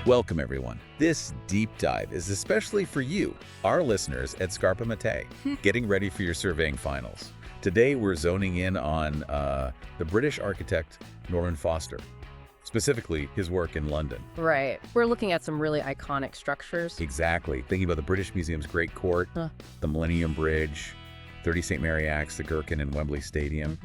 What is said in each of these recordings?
Welcome, everyone. This deep dive is especially for you, our listeners at Scarpa Mate, getting ready for your surveying finals. Today, we're zoning in on the British architect Norman Foster, specifically his work in London. Right. We're looking at some really iconic structures. Exactly. Thinking about the British Museum's Great Court, the Millennium Bridge, 30 St. Mary Axe, the Gherkin and Wembley Stadium.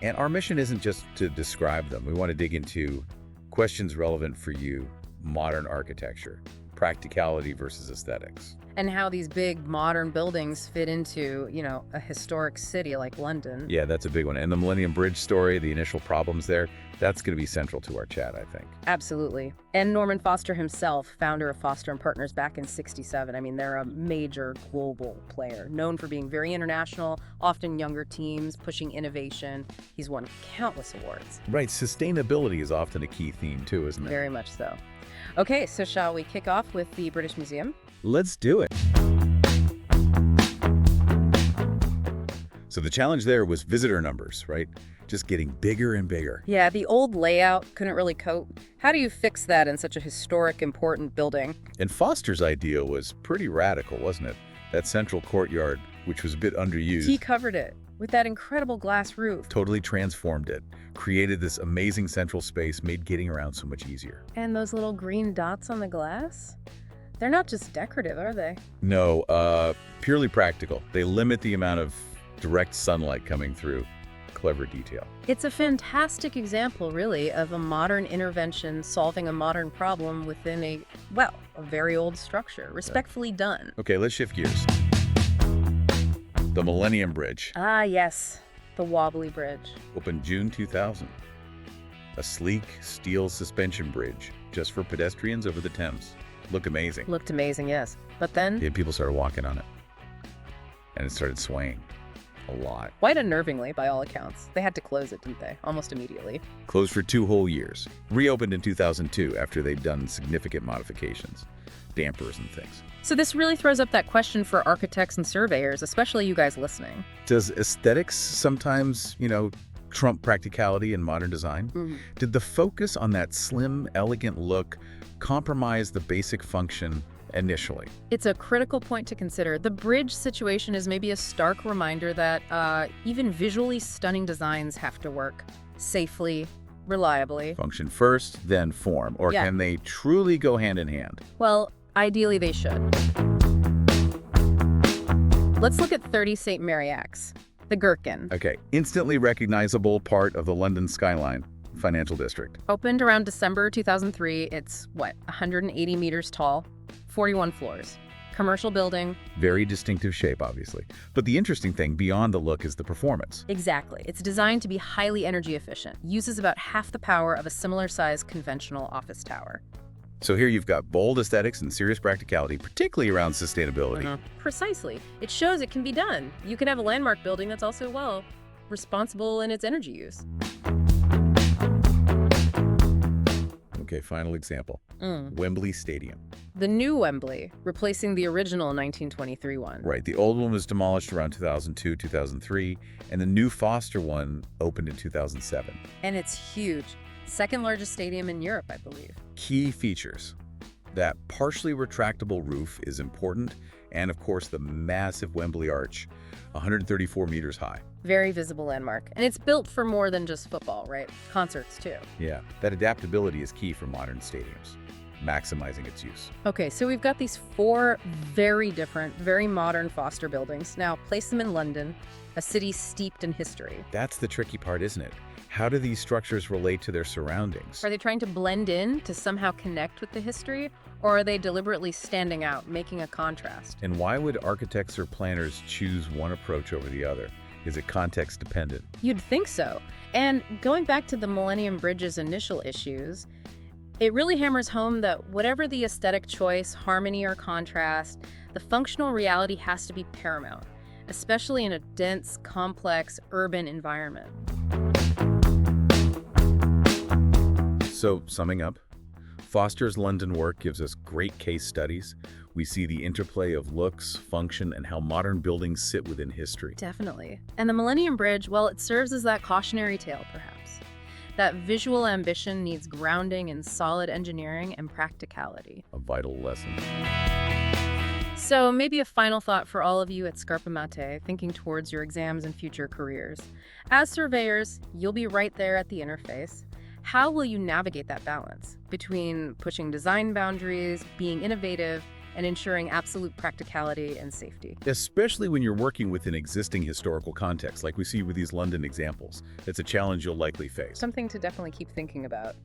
And our mission isn't just to describe them. We want to dig into questions relevant for you: modern architecture, practicality versus aesthetics. And how these big modern buildings fit into, a historic city like London. Yeah, that's a big one. And the Millennium Bridge story, the initial problems there, that's going to be central to our chat, I think. Absolutely. And Norman Foster himself, founder of Foster & Partners back in '67. I mean, they're a major global player, known for being very international, often younger teams, pushing innovation. He's won countless awards. Right. Sustainability is often a key theme, too, isn't it? Very much so. Okay, so shall we kick off with the British Museum? Let's do it. So the challenge there was visitor numbers, right? Just getting bigger and bigger. Yeah, the old layout couldn't really cope. How do you fix that in such a historic, important building? And Foster's idea was pretty radical, wasn't it? That central courtyard, which was a bit underused. He covered it with that incredible glass roof. Totally transformed it. Created this amazing central space, made getting around so much easier. And those little green dots on the glass? They're not just decorative, are they? No, purely practical. They limit the amount of direct sunlight coming through. Clever detail. It's a fantastic example, really, of a modern intervention solving a modern problem within a very old structure. Respectfully done. Okay, let's shift gears. The Millennium Bridge. Ah, yes. The wobbly bridge. Opened June 2000. A sleek steel suspension bridge just for pedestrians over the Thames. Looked amazing. Looked amazing, yes. But then? Yeah, people started walking on it. And it started swaying. A lot. Quite unnervingly, by all accounts. They had to close it, didn't they? Almost immediately. Closed for 2 whole years. Reopened in 2002 after they'd done significant modifications. Dampers and things. So this really throws up that question for architects and surveyors, especially you guys listening. Does aesthetics sometimes, trump practicality in modern design? Did the focus on that slim, elegant look compromise the basic function initially? It's a critical point to consider. The bridge situation is maybe a stark reminder that even visually stunning designs have to work safely, reliably. Function first, then form. Or can they truly go hand in hand? Well, ideally they should. Let's look at 30 St. Mary Axe, the Gherkin. Okay, instantly recognizable part of the London skyline financial district. Opened around December 2003. It's, 180 meters tall, 41 floors. Commercial building. Very distinctive shape, obviously. But the interesting thing beyond the look is the performance. Exactly. It's designed to be highly energy efficient. Uses about half the power of a similar-sized conventional office tower. So here you've got bold aesthetics and serious practicality, particularly around sustainability. Precisely. It shows it can be done. You can have a landmark building that's also, responsible in its energy use. Okay, final example. Wembley Stadium. The new Wembley, replacing the original 1923 one. Right, the old one was demolished around 2002, 2003, and the new Foster one opened in 2007. And it's huge. Second largest stadium in Europe, I believe. Key features. That partially retractable roof is important, and of course the massive Wembley Arch, 134 meters high. Very visible landmark. And it's built for more than just football, right? Concerts, too. Yeah, that adaptability is key for modern stadiums, maximizing its use. Okay, so we've got these 4 very different, very modern Foster buildings. Now, place them in London, a city steeped in history. That's the tricky part, isn't it? How do these structures relate to their surroundings? Are they trying to blend in to somehow connect with the history, or are they deliberately standing out, making a contrast? And why would architects or planners choose one approach over the other? Is it context dependent? You'd think so. And going back to the Millennium Bridge's initial issues, it really hammers home that whatever the aesthetic choice, harmony or contrast, the functional reality has to be paramount, especially in a dense, complex, urban environment. So, summing up, Foster's London work gives us great case studies. We see the interplay of looks, function, and how modern buildings sit within history. Definitely. And the Millennium Bridge, well, it serves as that cautionary tale, perhaps. that visual ambition needs grounding in solid engineering and practicality. A vital lesson. So maybe a final thought for all of you at Scarpa Mate, thinking towards your exams and future careers. As surveyors, you'll be right there at the interface. How will you navigate that balance between pushing design boundaries, being innovative, and ensuring absolute practicality and safety? Especially when you're working with an existing historical context, like we see with these London examples. It's a challenge you'll likely face. Something to definitely keep thinking about.